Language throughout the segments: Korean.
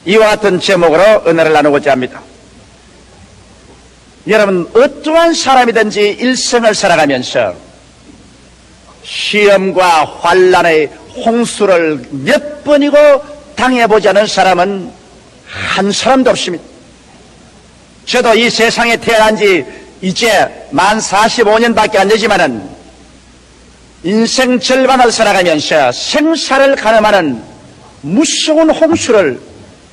이와 같은 제목으로 은혜를 나누고자 합니다. 여러분, 어떠한 사람이든지 일생을 살아가면서 시험과 환난의 홍수를 몇 번이고 당해보지 않은 사람은 한 사람도 없습니다. 저도 이 세상에 태어난 지 이제 만 45년밖에 안 되지만은 인생 절반을 살아가면서 생사를 가늠하는 무서운 홍수를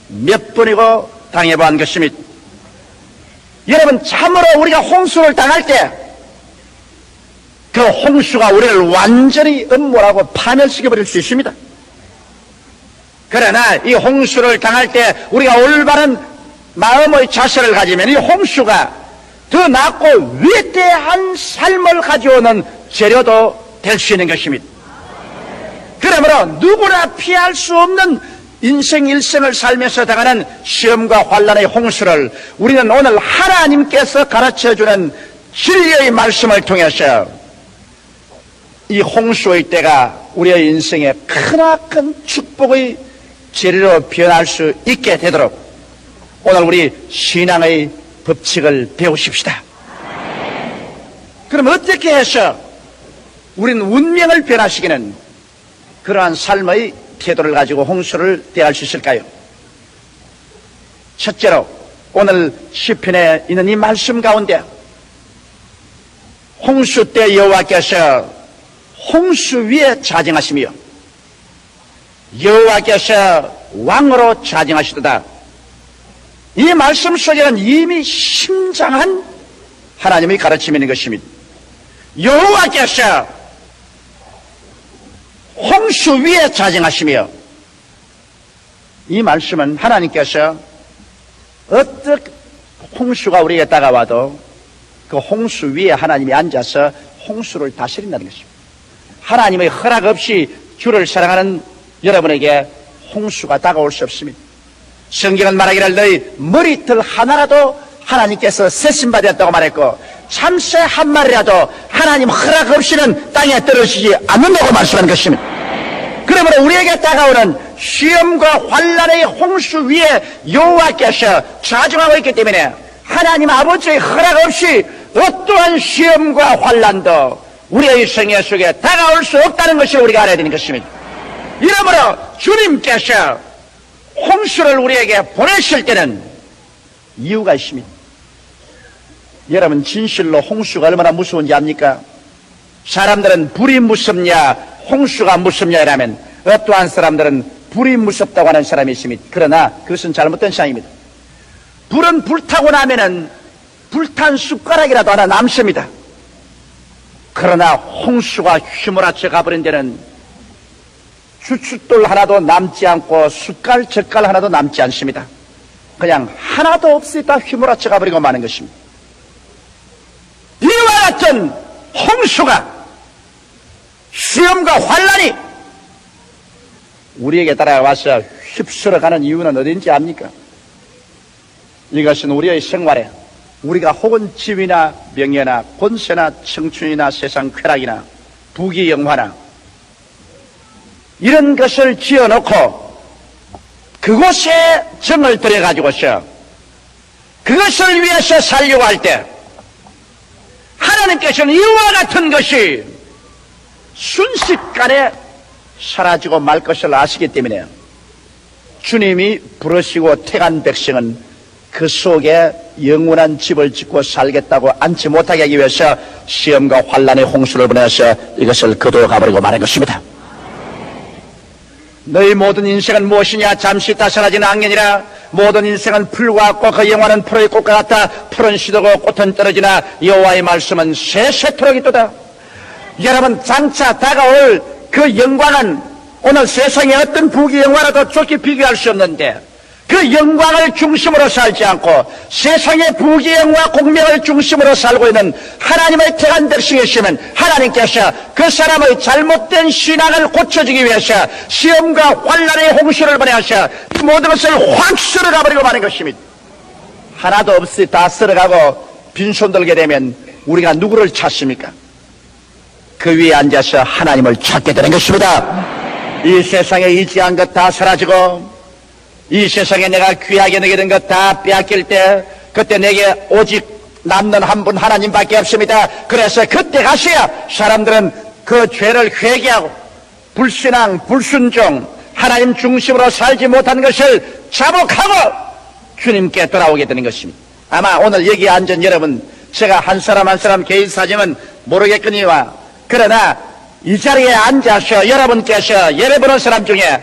몇 번이고 당해본 것입니다. 여러분, 참으로 우리가 홍수를 당할 때 그 홍수가 우리를 완전히 음모라고 파멸시켜버릴 수 있습니다. 그러나 이 홍수를 당할 때 우리가 올바른 마음의 자세를 가지면 이 홍수가 더 낫고 위대한 삶을 가져오는 재료도 될 수 있는 것입니다. 그러므로 누구나 피할 수 없는 인생 일생을 살면서 당하는 시험과 환난의 홍수를 우리는 오늘 하나님께서 가르쳐주는 진리의 말씀을 통해서 이 홍수의 때가 우리의 인생에 크나큰 축복의 재료로 변할 수 있게 되도록 오늘 우리 신앙의 법칙을 배우십시다. 그럼 어떻게 해서 우리는 운명을 변화시키는 그러한 삶의 태도를 가지고 홍수를 대할 수 있을까요? 첫째로 오늘 시편에 있는 이 말씀 가운데 홍수 때 여호와께서 홍수 위에 자정하시며 여호와께서 왕으로 자정하시도다. 이 말씀 속에는 이미 심장한 하나님의 가르침이 있는 것입니다. 여호와께서 홍수 위에 자정하시며, 이 말씀은 하나님께서 어떻게 홍수가 우리에게 다가와도 그 홍수 위에 하나님이 앉아서 홍수를 다스린다는 것입니다. 하나님의 허락 없이 주를 사랑하는 여러분에게 홍수가 다가올 수 없습니다. 성경은 말하기를 너희 머리털 하나라도 하나님께서 세심받았다고 말했고 참새 한 마리라도 하나님 허락 없이는 땅에 떨어지지 않는다고 말씀하는 것입니다. 그러므로 우리에게 다가오는 시험과 환난의 홍수 위에 여호와께서 자정하고 있기 때문에 하나님 아버지의 허락 없이 어떠한 시험과 환난도 우리의 생애 속에 다가올 수 없다는 것을 우리가 알아야 되는 것입니다. 이러므로 주님께서 홍수를 우리에게 보내실 때는 이유가 있습니다. 여러분, 진실로 홍수가 얼마나 무서운지 압니까? 사람들은 불이 무섭냐 홍수가 무섭냐라면 어떠한 사람들은 불이 무섭다고 하는 사람이 있습니다. 그러나 그것은 잘못된 생각입니다. 불은 불타고 나면은 불탄 숟가락이라도 하나 남습니다. 그러나 홍수가 휘몰아쳐 가버린 데는 주춧돌 하나도 남지 않고 숟갈 하나도 남지 않습니다. 그냥 하나도 없이 다 휘몰아쳐 가버리고 마는 것입니다. 이와 같은 홍수가, 시험과 환난이 우리에게 따라와서 휩쓸어가는 이유는 어딘지 압니까? 이것은 우리의 생활에 우리가 혹은 지위나 명예나 권세나 청춘이나 세상 쾌락이나 부귀영화나 이런 것을 지어놓고 그곳에 정을 들여가지고서 그것을 위해서 살려고 할 때 하나님께서는 이와 같은 것이 순식간에 사라지고 말 것을 아시기 때문에 주님이 부르시고 택한 백성은 그 속에 영원한 집을 짓고 살겠다고 앉지 못하게 하기 위해서 시험과 환난의 홍수를 보내서 이것을 거두어 가버리고 말한 것입니다. 너희 모든 인생은 무엇이냐? 잠시 다 사라지는 악년이라. 모든 인생은 풀과 같고 그 영화는 풀의 꽃과 같아. 풀은 시들고 꽃은 떨어지나 여호와의 말씀은 세세토록 있도다. 여러분, 장차 다가올 그 영광은 오늘 세상에 어떤 부귀영화라도 좋게 비교할 수 없는데 그 영광을 중심으로 살지 않고 세상의 부귀영화 공명을 중심으로 살고 있는 하나님의 택한 백성이시면 하나님께서 그 사람의 잘못된 신앙을 고쳐주기 위해서 시험과 환난의 홍수를 보내서 이 모든 것을 확 쓸어가버리고 마는 것입니다. 하나도 없이 다 쓸어가고 빈손 들게 되면 우리가 누구를 찾습니까? 그 위에 앉아서 하나님을 찾게 되는 것입니다. 이 세상에 이지한 것 다 사라지고 이 세상에 내가 귀하게 여기게 된 것 다 빼앗길 때 그때 내게 오직 남는 한 분 하나님밖에 없습니다. 그래서 그때 가서야 사람들은 그 죄를 회개하고 불신앙, 불순종, 하나님 중심으로 살지 못한 것을 자복하고 주님께 돌아오게 되는 것입니다. 아마 오늘 여기 앉은 여러분, 제가 한 사람 한 사람 개인 사정은 모르겠거니와, 그러나 이 자리에 앉아서 여러분께서 예배 보는 사람 중에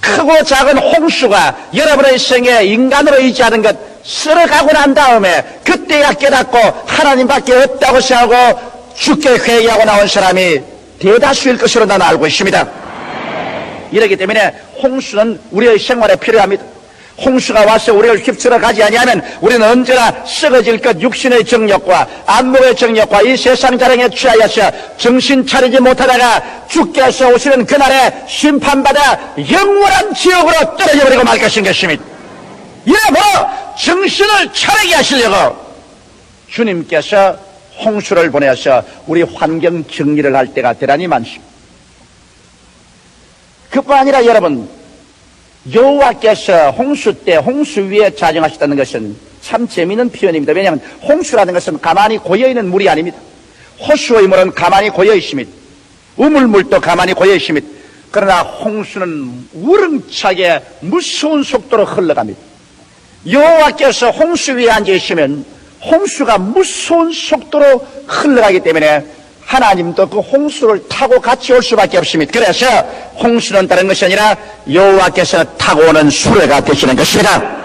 크고 작은 홍수가 여러분의 생에 인간으로 의지하는 것 쓸어가고 난 다음에 그때야 깨닫고 하나님밖에 없다고 생각하고 주께 회개하고 나온 사람이 대다수일 것으로 나는 알고 있습니다. 이렇기 때문에 홍수는 우리의 생활에 필요합니다. 홍수가 와서 우리를 휩쓸어 가지 아니하면 우리는 언제나 썩어질 것, 육신의 정욕과 안목의 정욕과 이 세상 자랑에 취하여서 정신 차리지 못하다가 주께서 오시는 그날에 심판받아 영원한 지옥으로 떨어져버리고 말 것인 것입니다. 이러므로 정신을 차리게 하시려고 주님께서 홍수를 보내서 우리 환경 정리를 할 때가 대단히 많습니다. 그뿐 아니라 여러분, 여호와께서 홍수 때 홍수 위에 자정하셨다는 것은 참 재미있는 표현입니다. 왜냐하면 홍수라는 것은 가만히 고여있는 물이 아닙니다. 호수의 물은 가만히 고여 있습니다. 우물물도 가만히 고여 있습니다. 그러나 홍수는 우렁차게 무서운 속도로 흘러갑니다. 여호와께서 홍수 위에 앉아 있으면 홍수가 무서운 속도로 흘러가기 때문에 하나님도 그 홍수를 타고 같이 올 수밖에 없습니다. 그래서 홍수는 다른 것이 아니라 여호와께서 타고 오는 수레가 되시는 것입니다.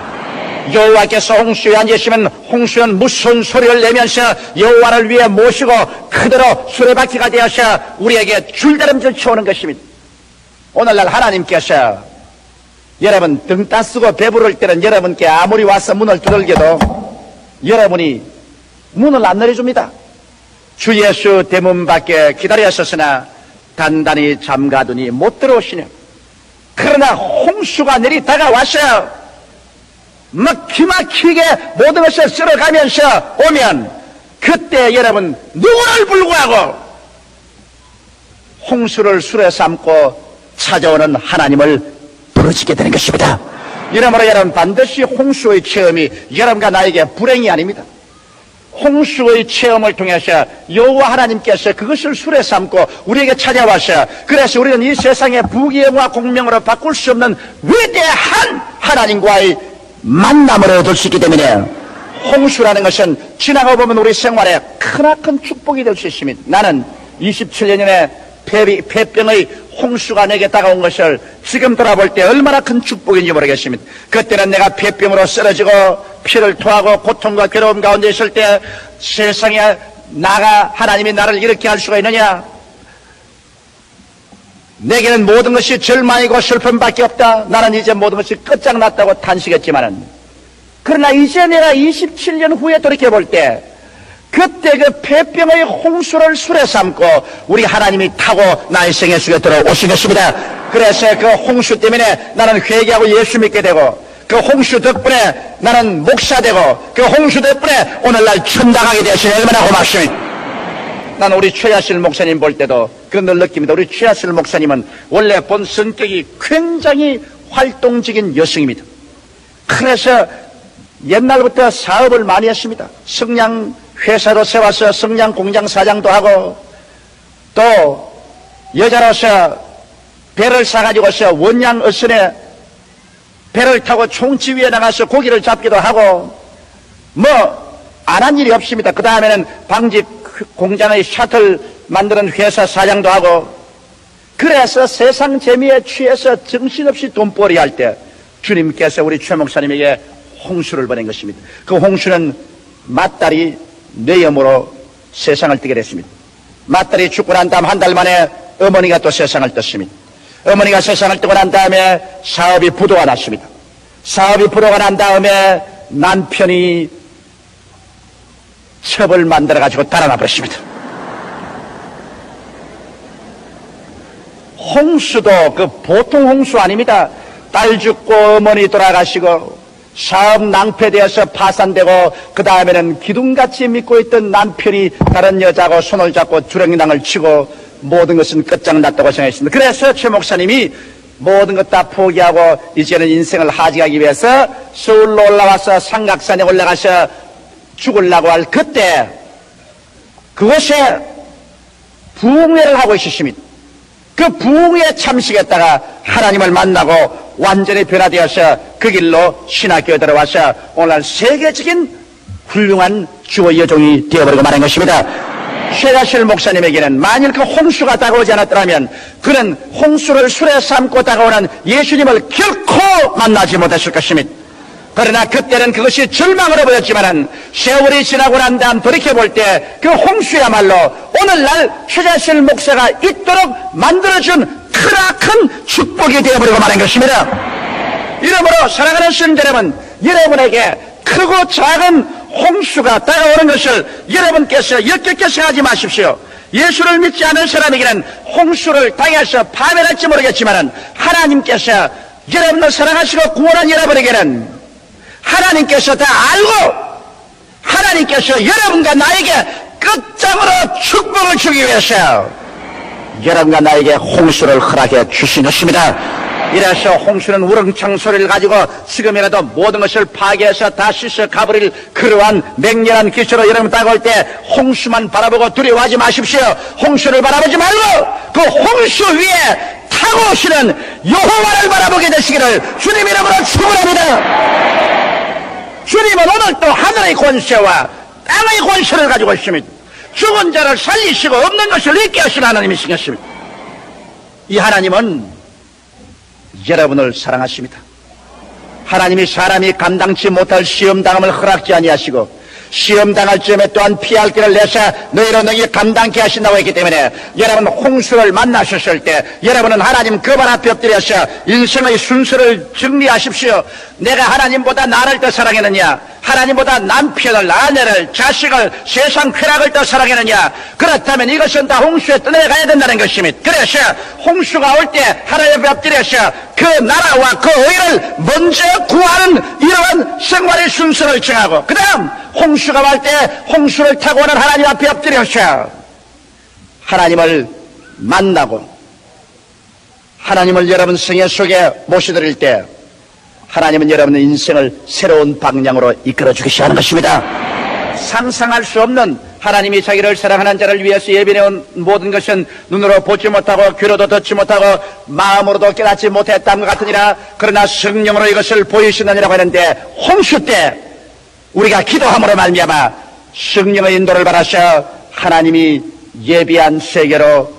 여호와께서 홍수 위에 앉으시면 홍수는 무서운 소리를 내면서 여호와를 위해 모시고 그대로 수레바퀴가 되어서 우리에게 줄다름질 쳐오는 것입니다. 오늘날 하나님께서 여러분 등 따쓰고 배부를 때는 여러분께 아무리 와서 문을 두들겨도 여러분이 문을 안 열어줍니다. 주 예수 대문 밖에 기다렸었으나 단단히 잠가두니 못 들어오시냐. 그러나 홍수가 내리다가 와서 막 기막히게 모든 것을 쓸어가면서 오면 그때 여러분 누구를 불구하고 홍수를 수레 삼고 찾아오는 하나님을 부르짖게 되는 것입니다. 이러므로 여러분 반드시 홍수의 체험이 여러분과 나에게 불행이 아닙니다. 홍수의 체험을 통해서 여호와 하나님께서 그것을 수레 삼고 우리에게 찾아와서 그래서 우리는 이 세상의 부귀영화 공명으로 바꿀 수 없는 위대한 하나님과의 만남을 얻을 수 있기 때문에 홍수라는 것은 지나가 보면 우리 생활에 크나큰 축복이 될 수 있습니다. 나는 27년 전에 폐병의 홍수가 내게 다가온 것을 지금 돌아볼 때 얼마나 큰 축복인지 모르겠습니다. 그때는 내가 폐병으로 쓰러지고 피를 토하고 고통과 괴로움 가운데 있을 때 세상에 나가 하나님이 나를 이렇게 할 수가 있느냐. 내게는 모든 것이 절망이고 슬픔밖에 없다. 나는 이제 모든 것이 끝장났다고 탄식했지만은 그러나 이제 내가 27년 후에 돌이켜볼 때 그때 그 폐병의 홍수를 수레 삼고 우리 하나님이 타고 나의 생애 속에 들어오신 것입니다. 그래서 그 홍수 때문에 나는 회개하고 예수 믿게 되고 그 홍수 덕분에 나는 목사 되고 그 홍수 덕분에 오늘날 천당하게 되시니 얼마나 고맙습니다. 나는 우리 최하실 목사님 볼 때도 그런 걸 느낍니다. 우리 최하실 목사님은 원래 본 성격이 굉장히 활동적인 여성입니다. 그래서 옛날부터 사업을 많이 했습니다. 성냥 회사로 세워서 성냥 공장 사장도 하고 또 여자로서 배를 사가지고서 원양 어선에 배를 타고 총치 위에 나가서 고기를 잡기도 하고 뭐 안 한 일이 없습니다. 그 다음에는 방직 공장의 셔틀 만드는 회사 사장도 하고 그래서 세상 재미에 취해서 정신없이 돈벌이 할 때 주님께서 우리 최 목사님에게 홍수를 보낸 것입니다. 그 홍수는 맏딸이 뇌염으로 세상을 뜨게 됐습니다. 맏딸이 죽고 난 다음 한 달 만에 어머니가 또 세상을 떴습니다. 어머니가 세상을 뜨고 난 다음에 사업이 부도가 났습니다. 사업이 부도가 난 다음에 남편이 첩을 만들어가지고 달아나 버렸습니다. 홍수도 그 보통 홍수 아닙니다. 딸 죽고 어머니 돌아가시고 사업 낭패되어서 파산되고 그 다음에는 기둥같이 믿고 있던 남편이 다른 여자하고 손을 잡고 주렁이낭을 치고 모든 것은 끝장났다고 생각했습니다. 그래서 최 목사님이 모든 것 다 포기하고 이제는 인생을 하직하기 위해서 서울로 올라와서 삼각산에 올라가서 죽으려고 할 그때 그곳에 부흥회를 하고 있으십니다. 그 부흥회 참식했다가 하나님을 만나고 완전히 변화되어서 그 길로 신학교에 들어와서 오늘 세계적인 훌륭한 주의 여종이 되어버리고 말한 것입니다. 최가실 목사님에게는 만일 그 홍수가 다가오지 않았더라면 그는 홍수를 술에 삼고 다가오는 예수님을 결코 만나지 못했을 것입니다. 그러나 그때는 그것이 절망으로 보였지만은 세월이 지나고 난 다음 돌이켜볼 때 그 홍수야말로 오늘날 최가실 목사가 있도록 만들어준 크나큰 축복이 되어버리고 말한 것입니다. 이러므로 사랑하는 성도 여러분, 여러분에게 크고 작은 홍수가 다가오는 것을 여러분께서 역겹게 생각하지 마십시오. 예수를 믿지 않은 사람에게는 홍수를 당해서 파멸할지 모르겠지만 하나님께서 여러분을 사랑하시고 구원한 여러분에게는 하나님께서 다 알고 하나님께서 여러분과 나에게 끝장으로 축복을 주기 위해서 여러분과 나에게 홍수를 허락해 주신 것입니다. 이래서 홍수는 우렁창 소리를 가지고 지금이라도 모든 것을 파괴해서 다 씻어 가버릴 그러한 맹렬한 기세로 여러분 다가올 때 홍수만 바라보고 두려워하지 마십시오. 홍수를 바라보지 말고 그 홍수 위에 타고 오시는 여호와를 바라보게 되시기를 주님 이름으로 축원합니다. 주님은 오늘 또 하늘의 권세와 땅의 권세를 가지고 있습니다. 죽은 자를 살리시고 없는 것을 있게 하시는 하나님이신 것입니다. 이 하나님은 여러분을 사랑하십니다. 하나님이 사람이 감당치 못할 시험당함을 허락지 아니하시고 시험당할 즈음에 또한 피할 길을 내서 너희로 너희 감당케 하신다고 했기 때문에 여러분 홍수를 만나셨을 때 여러분은 하나님 그 발 앞에 엎드려서 인생의 순서를 정리하십시오. 내가 하나님보다 나를 더 사랑했느냐, 하나님보다 남편을, 아내를, 자식을, 세상 쾌락을 더 사랑했느냐. 그렇다면 이것은 다 홍수에 떠내가야 된다는 것입니다. 그래서 홍수가 올 때 하나님 앞에 엎드려서 그 나라와 그 의를 먼저 구하는 이러한 생활의 순서를 정하고 그 다음 홍수가 올 때 홍수를 타고 오는 하나님 앞에 엎드려서 하나님을 만나고 하나님을 여러분 생애 속에 모셔드릴 때 하나님은 여러분의 인생을 새로운 방향으로 이끌어 주시기 하는 것입니다. 상상할 수 없는 하나님이 자기를 사랑하는 자를 위해서 예비해온 모든 것은 눈으로 보지 못하고 귀로도 듣지 못하고 마음으로도 깨닫지 못했다는 것 같으니라. 그러나 성령으로 이것을 보이시느니라고 했는데 홍수 때 우리가 기도함으로 말미암아 성령의 인도를 받아서 하나님이 예비한 세계로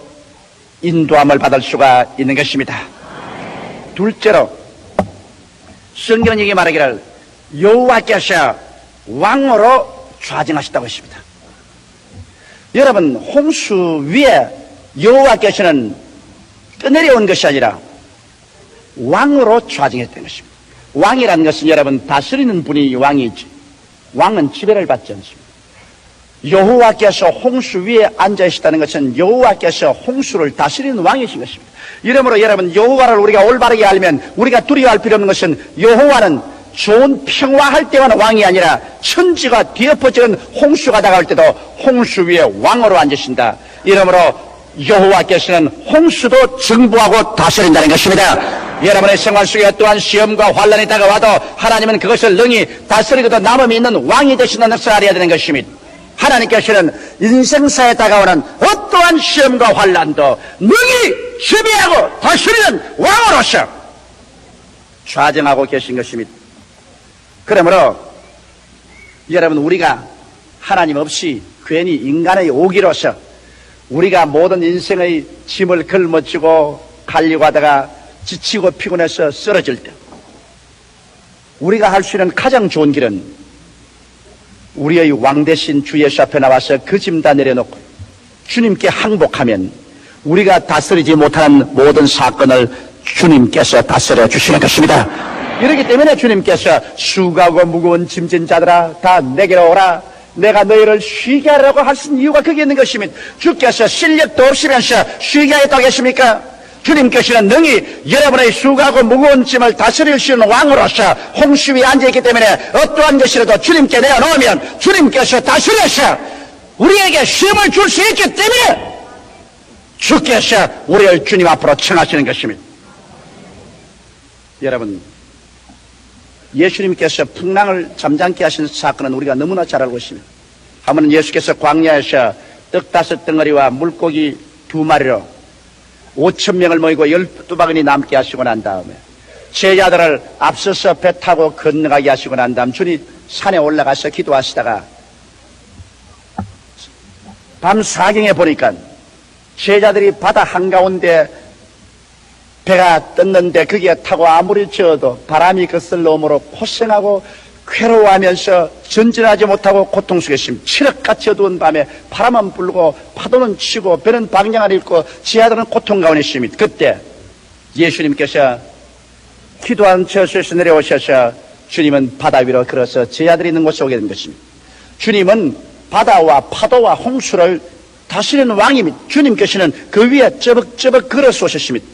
인도함을 받을 수가 있는 것입니다. 둘째로 성경이 말하기를 여호와께서 왕으로 좌정하셨다고 했습니다. 여러분 홍수 위에 여호와께서는 떠내려온 것이 아니라 왕으로 좌정했다는 것입니다. 왕이라는 것은 여러분 다스리는 분이 왕이지 왕은 지배를 받지 않습니다. 여호와께서 홍수 위에 앉아계시다는 것은 여호와께서 홍수를 다스리는 왕이신 것입니다. 이러므로 여러분 여호와를 우리가 올바르게 알면 우리가 두려워할 필요 없는 것은 여호와는 좋은 평화할 때만 왕이 아니라 천지가 뒤엎어지는 홍수가 다가올 때도 홍수 위에 왕으로 앉으신다. 이러므로 여호와께서는 홍수도 정부하고 다스린다는 것입니다. 여러분의 생활 속에 또한 시험과 환란이 다가와도 하나님은 그것을 능히 다스리고도 남음이 있는 왕이 되시는 것을 알아야 되는 것입니다. 하나님께서는 인생사에 다가오는 어떠한 시험과 환란도 능히 지배하고 다스리는 왕으로서 좌정하고 계신 것입니다. 그러므로 여러분 우리가 하나님 없이 괜히 인간의 오기로서 우리가 모든 인생의 짐을 걸머쥐고 가려고 하다가 지치고 피곤해서 쓰러질 때 우리가 할 수 있는 가장 좋은 길은 우리의 왕 대신 주 예수 앞에 나와서 그 짐 다 내려놓고 주님께 항복하면 우리가 다스리지 못하는 모든 사건을 주님께서 다스려 주시는 것입니다. 이렇기 때문에 주님께서 수고하고 무거운 짐진 자들아 다 내게로 오라. 내가 너희를 쉬게 하려고 하신 이유가 거기에 있는 것입니다. 주께서 실력도 없으면서 쉬게 하겠다고 하십니까? 주님께서는 능히 여러분의 수고하고 무거운 짐을 다스릴 수 있는 왕으로서 홍수 위에 앉아있기 때문에 어떠한 것이라도 주님께 내어놓으면 주님께서 다스려서 우리에게 쉼을 줄 수 있기 때문에 주께서 우리를 주님 앞으로 청하시는 것입니다. 여러분, 예수님께서 풍랑을 잠잠케 하신 사건은 우리가 너무나 잘 알고 있습니다. 한번은 예수께서 광야에서 떡 5덩어리와 물고기 2마리로 5,000명을 모이고 12바구니 남게 하시고 난 다음에 제자들을 앞서서 배 타고 건너가게 하시고 난 다음 주님 산에 올라가서 기도하시다가 밤 4경에 보니까 제자들이 바다 한가운데 배가 떴는데 거기에 타고 아무리 저어도 바람이 거슬러 오므로 고생하고 괴로워하면서 전진하지 못하고 고통 속에 있습니다. 칠흑같이 어두운 밤에 바람은 불고 파도는 치고 배는 방향을 잃고 제자들은 고통 가운데 있습니다. 그때 예수님께서 기도한 저수에서 내려오셔서 주님은 바다 위로 걸어서 제자들이 있는 곳에 오게 된 것입니다. 주님은 바다와 파도와 홍수를 다스리는 왕입니다. 주님께서는 그 위에 쩌벅쩌벅 걸어서 오셨습니다.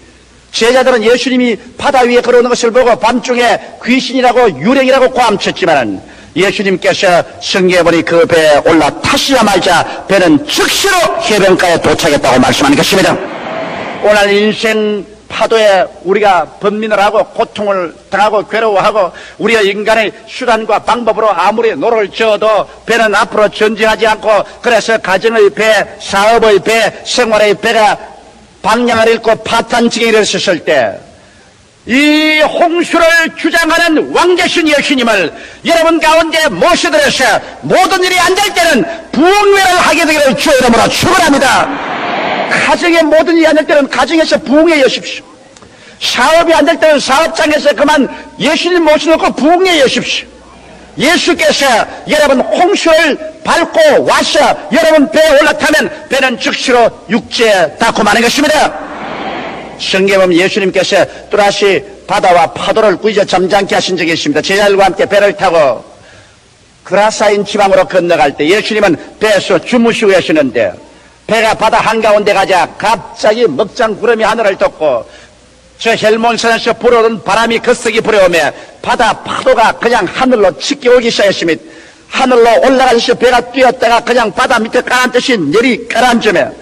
제자들은 예수님이 바다 위에 걸어오는 것을 보고 밤중에 귀신이라고 유령이라고 고함쳤지만 예수님께서 성경에 보니 그 배에 올라타시자마자 배는 즉시로 해변가에 도착했다고 말씀하는 것입니다. 오늘 인생 파도에 우리가 번민을 하고 고통을 당하고 괴로워하고 우리가 인간의 수단과 방법으로 아무리 노를 저어도 배는 앞으로 전진하지 않고 그래서 가정의 배, 사업의 배, 생활의 배가 방향을 잃고 파탄증에 이르렀을 때 이 홍수를 주장하는 왕 되신 예수님을 여러분 가운데 모셔들어서 모든 일이 안 될 때는 부흥회를 하게 되기를 주의 이름으로 축원합니다. 가정의 모든 일이 안 될 때는 가정에서 부흥회 여십시오. 사업이 안 될 때는 사업장에서 그만 예수님 모셔놓고 부흥회 여십시오. 예수께서 여러분 홍수를 밟고 와서 여러분 배에 올라타면 배는 즉시로 육지에 닿고 마는 것입니다. 성경에 보면 예수님께서 또다시 바다와 파도를 꾸짖어 잠잠케 하신 적이 있습니다. 제자들과 함께 배를 타고 그라사인 지방으로 건너갈 때 예수님은 배에서 주무시고 계시는데 배가 바다 한가운데 가자 갑자기 먹장 구름이 하늘을 덮고 저 헬몬산에서 불어오는 바람이 거세게 불어오며 바다 파도가 그냥 하늘로 치켜오기 시작했습니다. 하늘로 올라가서 배가 뛰었다가 그냥 바다 밑에 가라앉듯이 내리 가라앉으며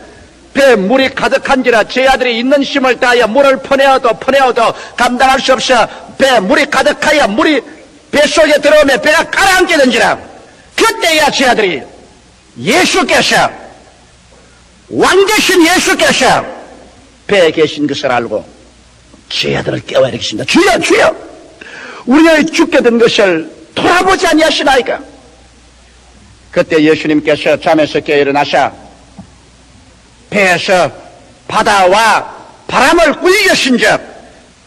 배에 물이 가득한지라 제자들이 있는 힘을 다하여 물을 퍼내어도 감당할 수 없어 배에 물이 가득하여 물이 뱃속에 들어오며 배가 가라앉게 된지라. 그때야 제자들이 예수께서 왕 되신 예수께서 배에 계신 것을 알고 제자들을 깨워야 되겠습니다. 주여 주여 우리가 죽게 된 것을 돌아보지 아니하시나이까. 그때 예수님께서 잠에서 깨어 일어나셔 배에서 바다와 바람을 꾸짖으신즉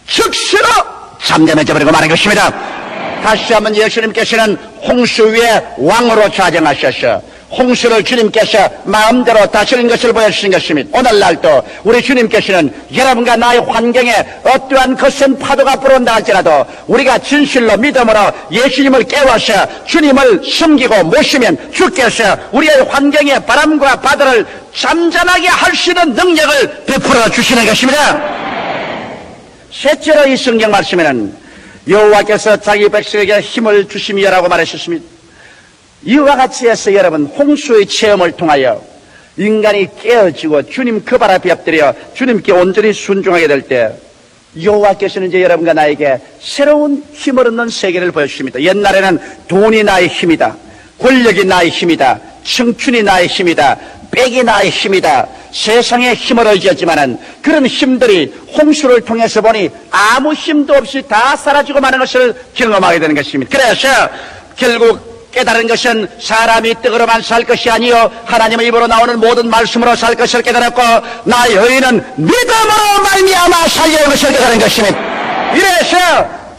즉시로 잠잠해져 버리고 마는 것입니다. 다시 한번 예수님께서는 홍수 위에 왕으로 좌정하셔서 홍수를 주님께서 마음대로 다스린 것을 보여주신 것입니다. 오늘날도 우리 주님께서는 여러분과 나의 환경에 어떠한 거센 파도가 불어온다 할지라도 우리가 진실로 믿음으로 예수님을 깨워서 주님을 섬기고 모시면 주께서 우리의 환경의 바람과 바다를 잠잠하게 할 수 있는 능력을 베풀어 주시는 것입니다. 셋째로 이 성경 말씀에는 여호와께서 자기 백성에게 힘을 주심이라고 말하셨습니다. 이와 같이 해서 여러분 홍수의 체험을 통하여 인간이 깨어지고 주님 그 발 앞에 엎드려 주님께 온전히 순종하게 될 때 여호와께서는 이제 여러분과 나에게 새로운 힘을 얻는 세계를 보여주십니다. 옛날에는 돈이 나의 힘이다, 권력이 나의 힘이다, 청춘이 나의 힘이다, 빽이 나의 힘이다, 세상의 힘을 의지했지만은 그런 힘들이 홍수를 통해서 보니 아무 힘도 없이 다 사라지고 마는 것을 경험하게 되는 것입니다. 그래서 결국 깨달은 것은 사람이 떡으로만 살 것이 아니요 하나님의 입으로 나오는 모든 말씀으로 살 것을 깨달았고 나의 의인은 믿음으로 말미암아 살려는 것을 깨달은 것입니다. 이래서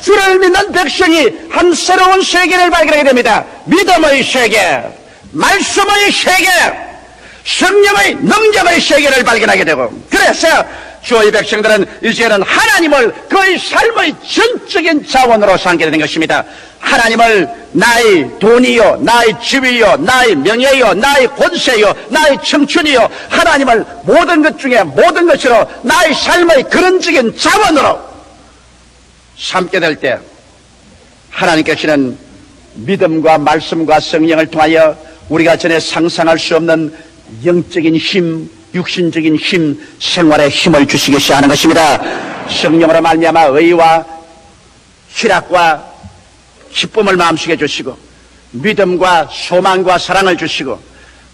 주를 믿는 백성이 한 새로운 세계를 발견하게 됩니다. 믿음의 세계, 말씀의 세계, 성령의 능력의 세계를 발견하게 되고 그래서 주의 백성들은 이제는 하나님을 그의 삶의 전적인 자원으로 삼게 되는 것입니다. 하나님을 나의 돈이요, 나의 집이요, 나의 명예요, 나의 권세요, 나의 청춘이요, 하나님을 모든 것 중에 모든 것으로 나의 삶의 근원적인 자원으로 삼게 될 때 하나님께서는 믿음과 말씀과 성령을 통하여 우리가 전에 상상할 수 없는 영적인 힘, 육신적인 힘, 생활의 힘을 주시기 시작하는 것입니다. 성령으로 말미암아 의와 희락과 기쁨을 마음속에 주시고 믿음과 소망과 사랑을 주시고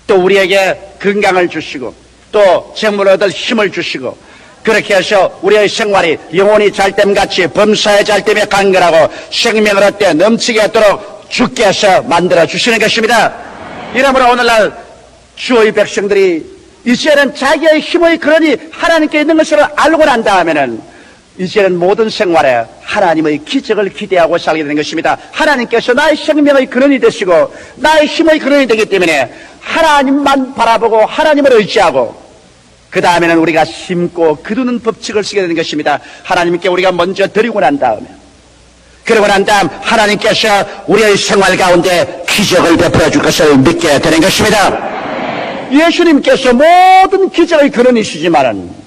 또 우리에게 건강을 주시고 또 재물을 얻을 힘을 주시고 그렇게 해서 우리의 생활이 영혼이 잘됨같이 범사의 잘됨에 간결하고 생명을 얻되 넘치게 하도록 주께서 만들어 주시는 것입니다. 이러므로 오늘날 주의 백성들이 이제는 자기의 힘의 근원이 하나님께 있는 것을 알고 난 다음에는 이제는 모든 생활에 하나님의 기적을 기대하고 살게 되는 것입니다. 하나님께서 나의 생명의 근원이 되시고 나의 힘의 근원이 되기 때문에 하나님만 바라보고 하나님을 의지하고 그 다음에는 우리가 심고 거두는 법칙을 쓰게 되는 것입니다. 하나님께 우리가 먼저 드리고 난 다음에 그러고 난 다음 하나님께서 우리의 생활 가운데 기적을 베풀어 줄 것을 믿게 되는 것입니다. 예수님께서 모든 기적의 근원이시지만은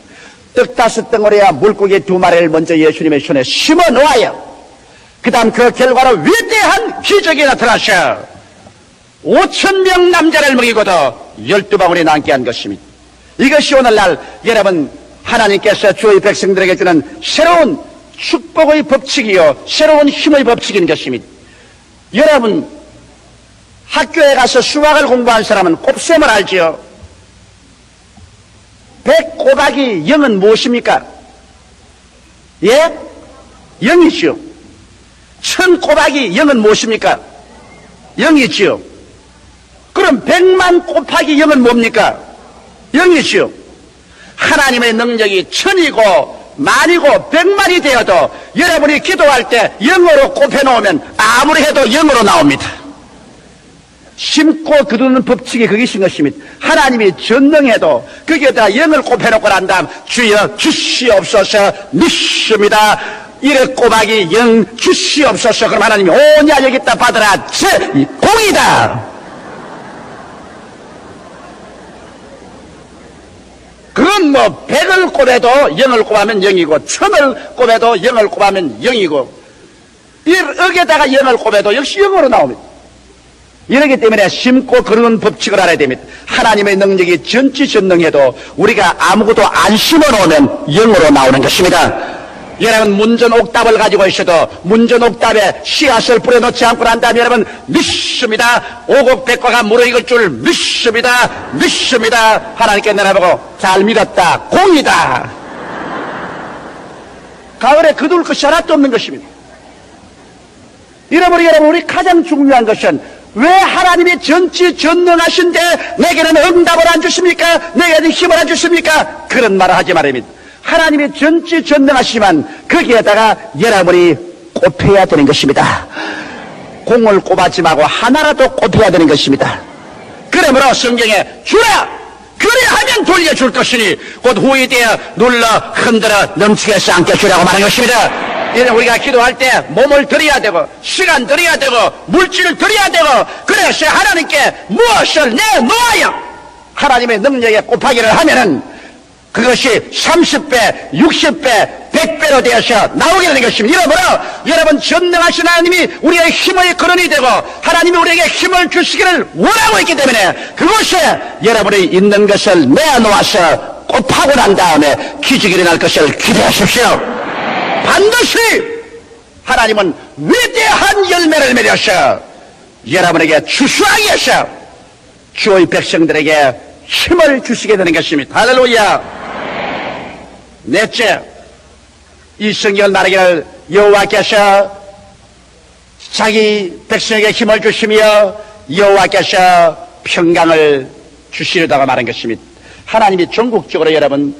떡 5덩어리와 물고기 2마리를 먼저 예수님의 손에 심어 놓아요. 그 다음 그 결과로 위대한 기적이 나타나셔 5,000명 남자를 먹이고도 12방울이 남게 한 것입니다. 이것이 오늘날 여러분 하나님께서 주의 백성들에게 주는 새로운 축복의 법칙이요 새로운 힘의 법칙인 것입니다. 여러분 학교에 가서 수학을 공부한 사람은 곱셈을 알지요. 100 곱하기 0은 무엇입니까? 예? 0이지요. 1000 곱하기 0은 무엇입니까? 0이지요. 그럼 100만 곱하기 0은 뭡니까? 0이지요. 하나님의 능력이 1000이고 만이고 100만이 되어도 여러분이 기도할 때 0으로 곱해놓으면 아무리 해도 0으로 나옵니다. 심고 거두는 법칙이 그것인 것입니다. 하나님이 전능해도 거기에다 0을 곱해놓고 난 다음 주여 주시옵소서 믿습니다. 1에 곱하기 0 주시옵소서. 그럼 하나님이 오냐 여기 있다 받아라 제 공이다. 그건 뭐 100을 곱해도 0을 곱하면 0이고 1000을 곱해도 0을 곱하면 0이고 1억에다가 0을 곱해도 역시 0으로 나옵니다. 이러기 때문에 심고 거두는 법칙을 알아야 됩니다. 하나님의 능력이 전지전능해도 우리가 아무것도 안 심어놓으면 0으로 나오는 것입니다. 여러분 문전옥답을 가지고 있어도 문전옥답에 씨앗을 뿌려놓지 않고 난 다음에 여러분 믿습니다. 오곡백과가 무르익을 줄 믿습니다. 하나님께 내려보고 잘 믿었다 공이다. 가을에 거둘 것이 하나도 없는 것입니다. 여러분 우리 가장 중요한 것은 왜 하나님이 전지전능하신데 내게는 응답을 안 주십니까? 내게는 힘을 안 주십니까? 그런 말을 하지 말입니다. 하나님이 전지전능하시지만 거기에다가 여러분이 꼽혀야 되는 것입니다. 공을 꼽아지 말고 하나라도 꼽혀야 되는 것입니다. 그러므로 성경에 주라! 그래하면 돌려줄 것이니 곧 후에 되어 눌러 흔들어 넘치게 쌓게 주라고 말하는 것입니다. 이는 우리가 기도할 때 몸을 드려야 되고 시간 드려야 되고 물질을 드려야 되고 그래서 하나님께 무엇을 내놓아요. 하나님의 능력에 곱하기를 하면은 그것이 30배, 60배, 100배로 되어서 나오게 되는 것입니다. 여러분 전능하신 하나님이 우리의 힘의 근원이 되고 하나님이 우리에게 힘을 주시기를 원하고 있기 때문에 그것에 여러분이 있는 것을 내놓아서 곱하고 난 다음에 기적이 일어날 것을 기대하십시오. 반드시 하나님은 위대한 열매를 맺어서 여러분에게 주수하게 해서 주의 백성들에게 힘을 주시게 되는 것입니다. 할렐루야. 넷째, 이 성경을 말하기를 여호와께서 자기 백성에게 힘을 주시며 여호와께서 평강을 주시려다가 말한 것입니다. 하나님이 전국적으로 여러분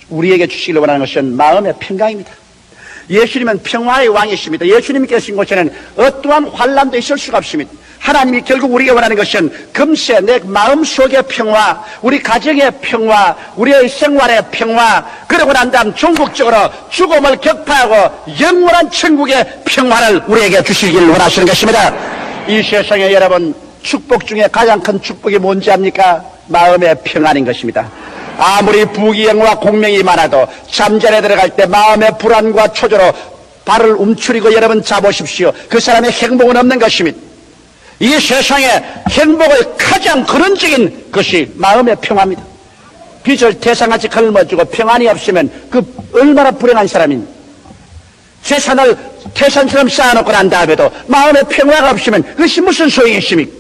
우리에게 주시기를 원하는 것은 마음의 평강입니다. 예수님은 평화의 왕이십니다. 예수님이 계신 곳에는 어떠한 환난도 있을 수가 없습니다. 하나님이 결국 우리에게 원하는 것은 금세 내 마음속의 평화, 우리 가정의 평화, 우리의 생활의 평화, 그러고 난 다음 전국적으로 죽음을 격파하고 영원한 천국의 평화를 우리에게 주시기를 원하시는 것입니다. 이 세상에 여러분 축복 중에 가장 큰 축복이 뭔지 압니까? 마음의 평안인 것입니다. 아무리 부귀영화 공명이 많아도 잠자리에 들어갈 때 마음의 불안과 초조로 발을 움츠리고 여러분 자보십시오. 그 사람의 행복은 없는 것입니다. 이 세상에 행복의 가장 근원적인 것이 마음의 평화입니다. 빚을 태산같이 걸머쥐고 평안이 없으면 그 얼마나 불행한 사람입니까? 재산을 태산처럼 쌓아놓고 난 다음에도 마음에 평화가 없으면 그것이 무슨 소용이 있습니까?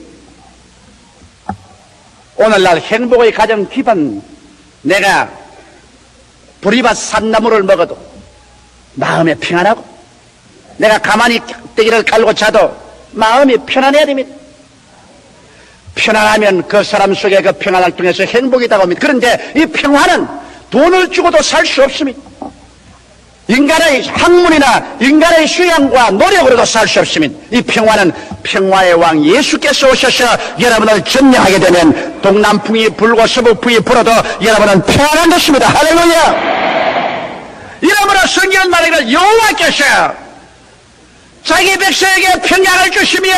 오늘날 행복의 가장 기반, 내가 보리밭 산나물을 먹어도 마음에 평안하고, 내가 가만히 떼기를 갈고 자도 마음이 편안해야 됩니다. 편안하면 그 사람 속에 그 평안을 통해서 행복이 다가옵니다. 그런데 이 평안은 돈을 주고도 살 수 없습니다. 인간의 학문이나 인간의 수양과 노력으로도 살 수 없습니다. 이 평화는 평화의 왕 예수께서 오셔서 여러분을 점령하게 되면 동남풍이 불고 서북풍이 불어도 여러분은 평안한 것입니다. 할렐루야! 이러므로 성경은 말하기를 여호와께서 자기 백성에게 평강을 주시며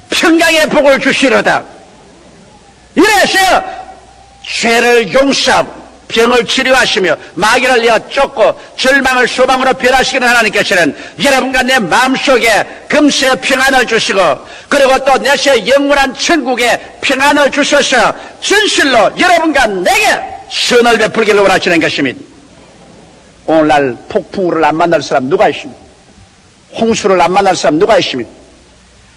평강의 복을 주시려다. 이래서 죄를 용서하고 병을 치료하시며 마귀를 내어 쫓고 절망을 소망으로 변화시키는 하나님께서는 여러분과 내 마음속에 금세 평안을 주시고, 그리고 또 내세 영원한 천국에 평안을 주셔서 진실로 여러분과 내게 선을 베풀기를 원하시는 것입니다. 오늘날 폭풍우를 안 만날 사람 누가 있습니까? 홍수를 안 만날 사람 누가 있습니까?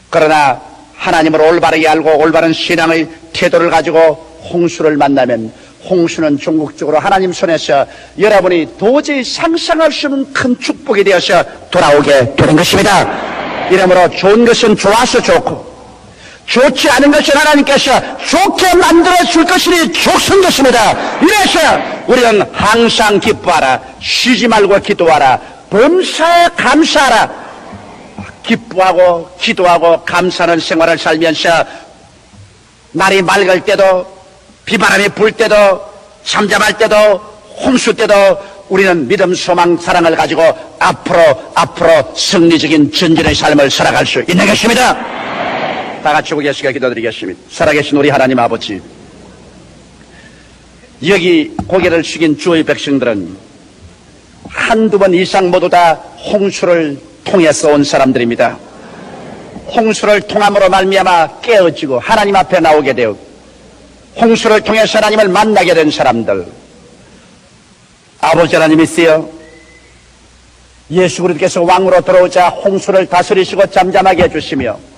그러나 하나님을 올바르게 알고 올바른 신앙의 태도를 가지고 홍수를 만나면 홍수는 종국적으로 하나님 손에서 여러분이 도저히 상상할 수 없는 큰 축복이 되어서 돌아오게 되는 것입니다. 이러므로 좋은 것은 좋아서 좋고 좋지 않은 것은 하나님께서 좋게 만들어줄 것이니 좋은 것입니다. 이래서 우리는 항상 기뻐하라, 쉬지 말고 기도하라, 범사에 감사하라. 기뻐하고 기도하고 감사하는 생활을 살면서 날이 맑을 때도 비바람이 불 때도 잠잠할 때도 홍수 때도 우리는 믿음, 소망, 사랑을 가지고 앞으로 승리적인 전진의 삶을 살아갈 수 있는 것입니다. 다 같이 고개시켜 기도드리겠습니다. 살아계신 우리 하나님 아버지, 여기 고개를 숙인 주의 백성들은 한두 번 이상 모두 다 홍수를 통해서 온 사람들입니다. 홍수를 통함으로 말미암아 깨어지고 하나님 앞에 나오게 되었고, 홍수를 통해서 하나님을 만나게 된 사람들, 아버지 하나님이시여, 예수 그리스도께서 왕으로 들어오자 홍수를 다스리시고 잠잠하게 해주시며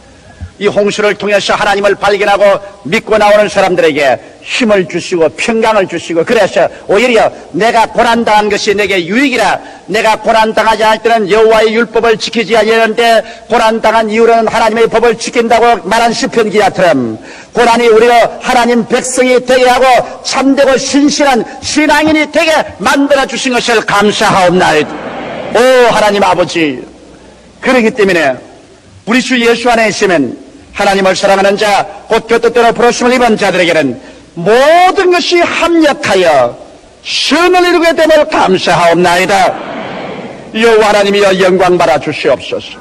이 홍수를 통해서 하나님을 발견하고 믿고 나오는 사람들에게 힘을 주시고 평강을 주시고, 그래서 오히려 내가 고난당한 것이 내게 유익이라, 내가 고난당하지 않을 때는 여호와의 율법을 지키지 아니하는데 고난당한 이후로는 하나님의 법을 지킨다고 말한 시편 기자처럼 고난이 우리로 하나님 백성이 되게 하고 참되고 신실한 신앙인이 되게 만들어 주신 것을 감사하옵나이다. 오 하나님 아버지, 그렇기 때문에 우리 주 예수 안에 있으면 하나님을 사랑하는 자, 곧 그 뜻대로 부르심을 입은 자들에게는 모든 것이 합력하여 선을 이루게 됨을 감사하옵나이다. 여호와 하나님이여 영광 받아 주시옵소서.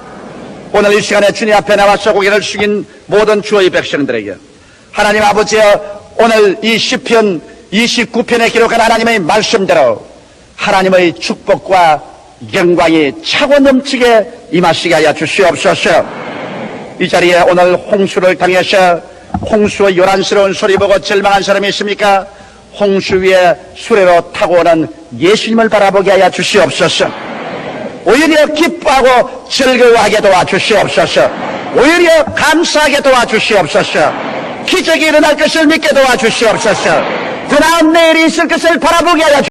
오늘 이 시간에 주님 앞에 나와서 고개를 숙인 모든 주의 백성들에게 하나님 아버지여, 오늘 이 시편 29편에 기록한 하나님의 말씀대로 하나님의 축복과 영광이 차고 넘치게 임하시게 하여 주시옵소서. 이 자리에 오늘 홍수를 당해서 홍수의 요란스러운 소리 보고 절망한 사람이 있습니까? 홍수 위에 수레로 타고 오는 예수님을 바라보게 하여 주시옵소서. 오히려 기뻐하고 즐거워하게 도와주시옵소서. 오히려 감사하게 도와주시옵소서. 기적이 일어날 것을 믿게 도와주시옵소서. 그 다음 내일이 있을 것을 바라보게 하여 주시옵소서.